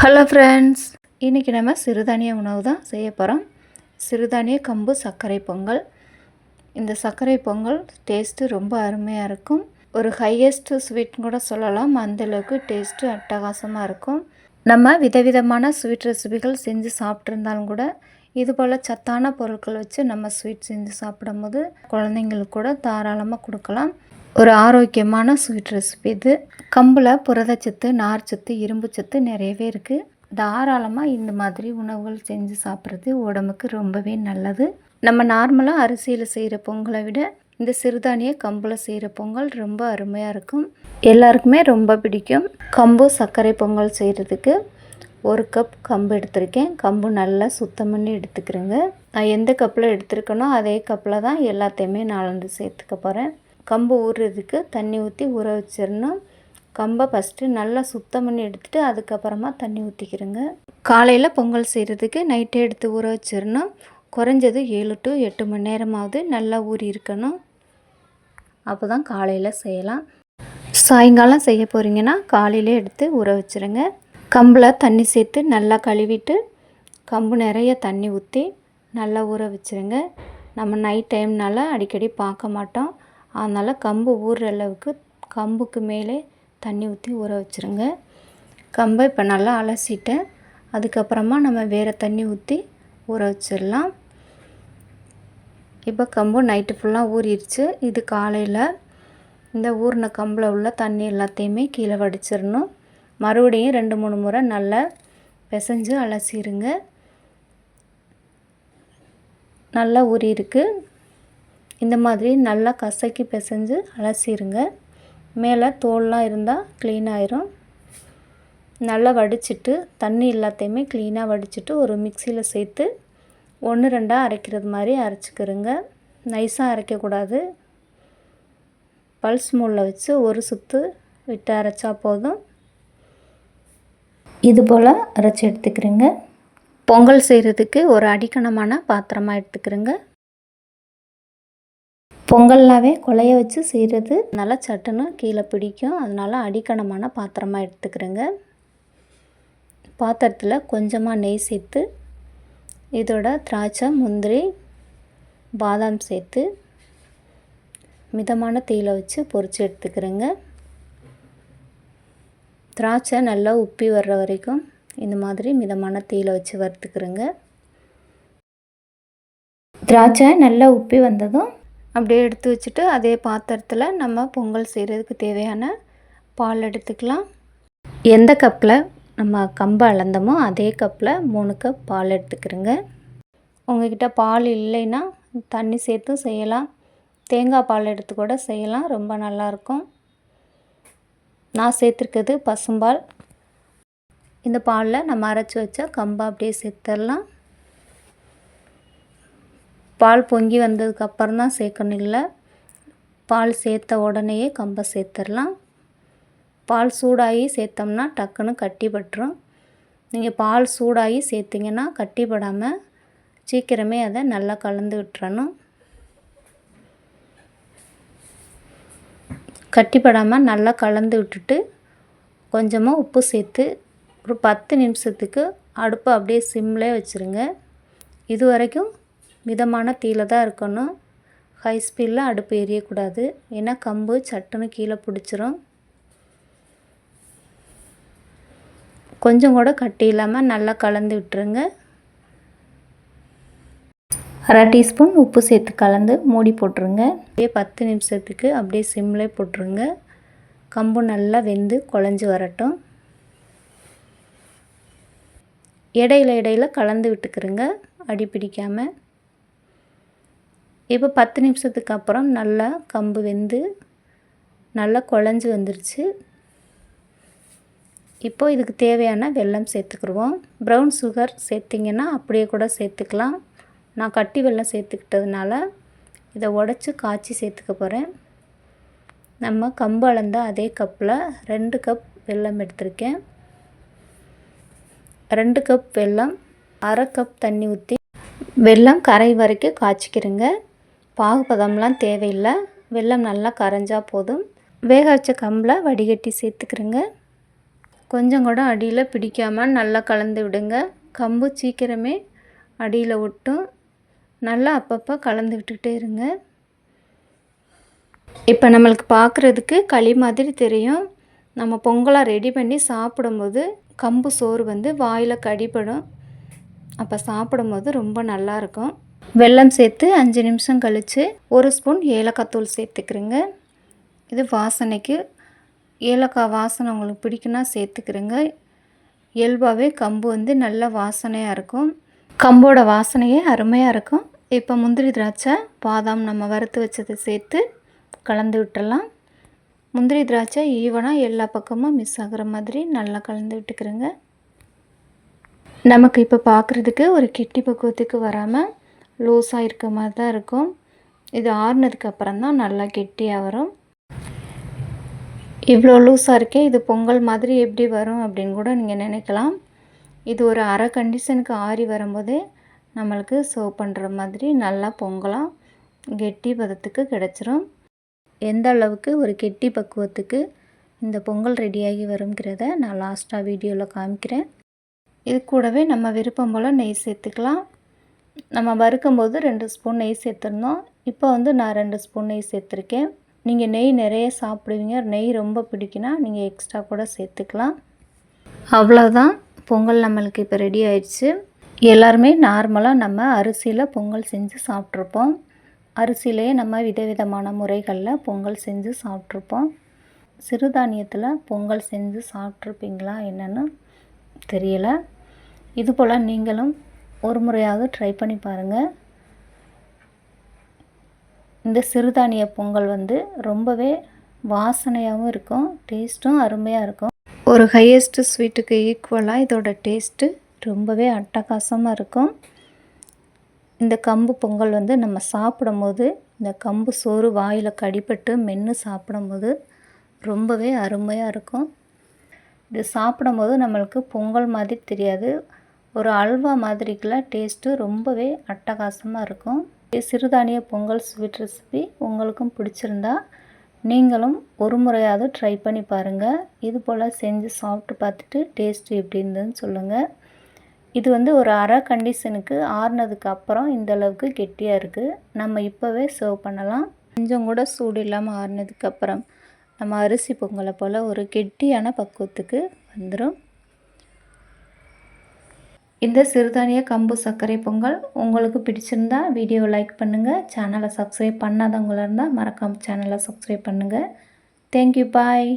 Hello friends, இன்றைக்கி நம்ம சிறுதானிய உணவு தான் செய்ய போகிறோம். சிறுதானிய கம்பு சர்க்கரை பொங்கல். இந்த சர்க்கரை பொங்கல் டேஸ்ட்டு ரொம்ப அருமையாக இருக்கும். ஒரு ஹையஸ்ட்டு ஸ்வீட்னு கூட சொல்லலாம். அந்தளவுக்கு டேஸ்ட்டு அட்டகாசமாக இருக்கும். நம்ம விதவிதமான ஸ்வீட் ரெசிபிகள் செஞ்சு சாப்பிட்ருந்தாலும் கூட இதுபோல் சத்தான பொருட்கள் வச்சு நம்ம ஸ்வீட் செஞ்சு சாப்பிடும்போது குழந்தைங்களுக்கு கூட தாராளமாக கொடுக்கலாம். ஒரு ஆரோக்கியமான ஸ்வீட் ரெசிபி இது. கம்பில் புரதச்சத்து, நார்ச்சத்து, இரும்புச்சத்து நிறையவே இருக்குது. தாராளமாக இந்த மாதிரி உணவுகள் செஞ்சு சாப்பிட்றது உடம்புக்கு ரொம்பவே நல்லது. நம்ம நார்மலாக அரிசியில் செய்கிற பொங்கலை விட இந்த சிறுதானிய கம்பில் செய்கிற பொங்கல் ரொம்ப அருமையாக இருக்கும். எல்லாருக்குமே ரொம்ப பிடிக்கும். கம்பு சர்க்கரை பொங்கல் செய்கிறதுக்கு 1 கப் கம்பு எடுத்திருக்கேன். கம்பு நல்லா சுத்தம் பண்ணி எடுத்துக்கிறேங்க. நான் எந்த கப்பில் எடுத்துருக்கனோ அதே கப்பில் தான் எல்லாத்தையுமே நான் சேர்த்துக்க போகிறேன். கம்பு ஊறுறதுக்கு தண்ணி ஊற்றி ஊற வச்சிடணும். கம்பை ஃபஸ்ட்டு நல்லா சுத்தம் பண்ணி எடுத்துகிட்டு அதுக்கப்புறமா தண்ணி ஊற்றிக்கிறேங்க. காலையில் பொங்கல் செய்கிறதுக்கு நைட்டே எடுத்து ஊற வச்சிடணும். குறைஞ்சது 7 to 8 மணி நேரமாவது நல்லா ஊறி இருக்கணும். அப்போ தான் காலையில் செய்யலாம். சாயங்காலம் செய்ய போகிறீங்கன்னா காலையிலே எடுத்து ஊற வச்சுருங்க. கம்பில் தண்ணி சேர்த்து நல்லா கழுவிட்டு கம்பு நிறைய தண்ணி ஊற்றி நல்லா ஊற வச்சுருங்க. நம்ம நைட் டைம்னால அடிக்கடி பார்க்க மாட்டோம். அதனால் கம்பு ஊறுற அளவுக்கு கம்புக்கு மேலே தண்ணி ஊற்றி ஊற வச்சுருங்க. கம்பை இப்போ நல்லா அலசிட்டேன். அதுக்கப்புறமா நம்ம வேறு தண்ணி ஊற்றி ஊற வச்சிடலாம். இப்போ கம்பு நைட்டு ஃபுல்லாக ஊறிடுச்சு. இது காலையில் இந்த ஊறின கம்பில் உள்ள தண்ணி எல்லாத்தையுமே கீழே வடிச்சிடணும். மறுபடியும் 2-3 முறை நல்லா பிசைஞ்சு அலசிடுங்க. நல்லா ஊறியிருக்கு. இந்த மாதிரி நல்லா கசக்கி பிசைஞ்சு அலசிடுங்க. மேலே தோல்லாம் இருந்தால் க்ளீன் ஆயிரும். நல்லா வடிச்சிட்டு தண்ணி எல்லாத்தையுமே க்ளீனாக வடிச்சிட்டு ஒரு மிக்சியில் சேர்த்து 1-2 அரைக்கிறது மாதிரி அரைச்சிக்கிறோங்க. நைஸாக அரைக்கக்கூடாது. பல்ஸ் மோடில் வச்சு ஒரு சுற்று விட்டு அரைச்சா போதும். இது போல் அரைச்சி எடுத்துக்கிறேங்க. பொங்கல் செய்கிறதுக்கு ஒரு அடிக்கணமான பாத்திரமாக எடுத்துக்கிறேங்க. பொங்கல்னாவே கொலைய வச்சு செய்கிறது நல்லா சட்டுன்னு கீழே பிடிக்கும். அதனால் அடிக்கணமான பாத்திரமாக எடுத்துக்கிறேங்க. பாத்திரத்தில் கொஞ்சமாக நெய் சேர்த்து இதோட திராட்சை, முந்திரி, பாதாம் சேர்த்து மிதமான தீயில வச்சு பொரித்து எடுத்துக்கிறேங்க. திராட்சை நல்லா உப்பி வர்ற வரைக்கும் இந்த மாதிரி மிதமான தீயில வச்சு வறுத்துக்கிறேங்க. திராட்சை நல்லா உப்பி வந்ததும் அப்படியே எடுத்து வச்சுட்டு அதே பாத்திரத்தில் நம்ம பொங்கல் செய்கிறதுக்கு தேவையான பால் எடுத்துக்கலாம். எந்த கப்பில் நம்ம கம்பை அளந்தோமோ அதே கப்பில் 3 கப் பால் எடுத்துக்கிறேங்க. உங்கள்கிட்ட பால் இல்லைன்னா தண்ணி சேர்த்தும் செய்யலாம். தேங்காய் பால் எடுத்து கூட செய்யலாம். ரொம்ப நல்லாயிருக்கும். நான் சேர்த்துருக்கிறது பசும்பால். இந்த பாலில் நம்ம அரைச்சி வச்சா கம்பை அப்படியே சேர்த்துடலாம். பால் பொங்கி வந்ததுக்கப்புறம் தான் சேர்க்கணும். இல்லை, பால் சேர்த்த உடனேயே கம்பை சேர்த்துடலாம். பால் சூடாகி சேர்த்தோம்னா டக்குன்னு கட்டி பட்டுரும். நீங்கள் பால் சூடாகி சேர்த்திங்கன்னா கட்டிப்படாமல் சீக்கிரமே அதை நல்லா கலந்து விட்டுறணும். கட்டிப்படாமல் நல்லா கலந்து விட்டுட்டு கொஞ்சமாக உப்பு சேர்த்து ஒரு 10 நிமிஷத்துக்கு அடுப்பை அப்படியே சிம்லேயே வச்சுருங்க. இது வரைக்கும் மிதமான தீயில தான் இருக்கணும். ஹை ஸ்பீடில் அடுப்பு எரியக்கூடாது. ஏன்னா கம்பு சட்டுன்னு கீழே பிடிச்சிரும். கொஞ்சம் கூட கட்டி இல்லாமல் நல்லா கலந்து விட்டுருங்க. 1/2 டீஸ்பூன் உப்பு சேர்த்து கலந்து மூடி போட்டுருங்க. அப்படியே 10 நிமிஷத்துக்கு அப்படியே சிம்லே போட்டுருங்க. கம்பு நல்லா வெந்து குழஞ்சி வரட்டும். இடையில கலந்து விட்டுக்கிறங்க, அடி பிடிக்காமல். இப்போ 10 நிமிஷத்துக்கு அப்புறம் நல்லா கம்பு வெந்து நல்லா குழஞ்சி வந்துருச்சு. இப்போ இதுக்கு தேவையான வெல்லம் சேர்த்துக்கிடுவோம். ப்ரௌன் சுகர் சேர்த்திங்கன்னா அப்படியே கூட சேர்த்துக்கலாம். நான் கட்டி வெல்லம் சேர்த்துக்கிட்டதுனால இதை உடச்சி காய்ச்சி சேர்த்துக்க போகிறேன். நம்ம கம்பு அளந்த அதே கப்பில் 2 கப் வெல்லம் எடுத்திருக்கேன். 2 கப் வெல்லம், 1/2 கப் தண்ணி ஊற்றி வெல்லம் கரை வரைக்கும் காய்ச்சிக்கிறேங்க. பாகுபதம்லாம் தேவையில்லை. வெல்லம் நல்லா கரைஞ்சா போதும். வேக வச்ச கம்பில் வடிகட்டி சேர்த்துக்கிறேங்க. கொஞ்சம் கூட அடியில் பிடிக்காமல் நல்லா கலந்து விடுங்க. கம்பு சீக்கிரமே அடியில் ஒட்டும். நல்லா அப்பப்போ கலந்து விட்டுக்கிட்டே இருங்க. இப்போ நம்மளுக்கு பார்க்குறதுக்கு களி மாதிரி தெரியும். நம்ம பொங்கலாக ரெடி பண்ணி சாப்பிடும்போது கம்பு சோறு வந்து வாயில் கடிபடும். அப்போ சாப்பிடும்போது ரொம்ப நல்லாயிருக்கும். வெல்லம் சேர்த்து 5 நிமிஷம் கழித்து 1 ஸ்பூன் ஏலக்காய் தூள் சேர்த்துக்கிறேங்க. இது வாசனைக்கு ஏலக்காய் வாசனை உங்களுக்கு பிடிக்குன்னா சேர்த்துக்கிறேங்க. இயல்பாகவே கம்பு வந்து நல்ல வாசனையாக இருக்கும். கம்போட வாசனையே அருமையாக இருக்கும். இப்போ முந்திரி திராட்சை பாதாம் நம்ம வறுத்து வச்சதை சேர்த்து கலந்து விட்டுடலாம். முந்திரி திராட்சை ஈவனாக எல்லா பக்கமும் மிஸ் ஆகிற மாதிரி நல்லா கலந்து விட்டுக்கிறேங்க. நமக்கு இப்போ பார்க்குறதுக்கு ஒரு கெட்டி பக்குவத்துக்கு வராமல் லூஸாக இருக்க மாதிரி தான் இருக்கும். இது ஆறுனதுக்கு அப்புறம் தான் நல்லா கெட்டியாக வரும். இவ்வளோ லூஸாக இருக்கே, இது பொங்கல் மாதிரி எப்படி வரும் அப்படின்னு கூட நீங்கள் நினைக்கலாம். இது ஒரு அரை கண்டிஷனுக்கு ஆறி வரும்போதே நம்மளுக்கு சர்வ் பண்ணுற மாதிரி நல்லா பொங்கலாம் கெட்டி பதத்துக்கு கிடச்சிரும். எந்த அளவுக்கு ஒரு கெட்டி பக்குவத்துக்கு இந்த பொங்கல் ரெடியாகி வருங்கிறத நான் லாஸ்ட்டாக வீடியோவில் காமிக்கிறேன். இது கூடவே நம்ம விருப்பம் போல் நெய் சேர்த்துக்கலாம். நம்ம வறுக்கும்போது 2 ஸ்பூன் நெய் சேர்த்துருந்தோம். இப்போ வந்து நான் 2 ஸ்பூன் நெய் சேர்த்துருக்கேன். நீங்கள் நெய் நிறைய சாப்பிடுவீங்க, நெய் ரொம்ப பிடிக்குன்னா நீங்கள் எக்ஸ்ட்ரா கூட சேர்த்துக்கலாம். அவ்வளோதான், பொங்கல் நம்மளுக்கு இப்போ ரெடி ஆயிடுச்சு. எல்லாருமே நார்மலாக நம்ம அரிசியில் பொங்கல் செஞ்சு சாப்பிட்ருப்போம். அரிசியிலேயே நம்ம விதவிதமான முறைகளில் பொங்கல் செஞ்சு சாப்பிட்ருப்போம். சிறுதானியத்தில் பொங்கல் செஞ்சு சாப்பிட்ருப்பீங்களா என்னன்னு தெரியல. இதுபோல் நீங்களும் ஒரு முறையாவது ட்ரை பண்ணி பாருங்கள். இந்த சிறுதானிய பொங்கல் வந்து ரொம்பவே வாசனையாகவும் இருக்கும், டேஸ்ட்டும் அருமையாக இருக்கும். ஒரு ஹையஸ்ட் ஸ்வீட்டுக்கு ஈக்குவலாக இதோட டேஸ்ட்டு ரொம்பவே அட்டகாசமாக இருக்கும். இந்த கம்பு பொங்கல் வந்து நம்ம சாப்பிடும்போது இந்த கம்பு சோறு வாயில் கடிப்பட்டு மென்று சாப்பிடும்போது ரொம்பவே அருமையாக இருக்கும். இது சாப்பிடும்போது நம்மளுக்கு பொங்கல் மாதிரி தெரியாது, ஒரு அல்வா மாதிரிக்கெல்லாம் டேஸ்ட்டு ரொம்பவே அட்டகாசமாக இருக்கும். சிறுதானிய பொங்கல் ஸ்வீட் ரெசிபி உங்களுக்கும் பிடிச்சிருந்தா நீங்களும் ஒரு முறையாவது ட்ரை பண்ணி பாருங்கள். இது போல் செஞ்சு சாப்பிட்டு பார்த்துட்டு டேஸ்ட்டு எப்படி இருந்ததுன்னு சொல்லுங்கள். இது வந்து ஒரு அரை கண்டிஷனுக்கு ஆறுனதுக்கு அப்புறம் இந்தளவுக்கு கெட்டியாக இருக்குது. நம்ம இப்போவே சர்வ் பண்ணலாம். கொஞ்சம் கூட சூடு இல்லாமல் ஆறுனதுக்கப்புறம் நம்ம அரிசி பொங்கலை போல் ஒரு கெட்டியான பக்குவத்துக்கு வந்துடும். இந்த சிறுதானிய கம்பு சர்க்கரை பொங்கல் உங்களுக்கு பிடிச்சிருந்தா வீடியோவை லைக் பண்ணுங்கள். சேனலை சப்ஸ்கிரைப் பண்ணாதவங்களாக இருந்தால் மறக்காமல் சேனலை சப்ஸ்கிரைப் பண்ணுங்கள். தேங்க்யூ, பாய்.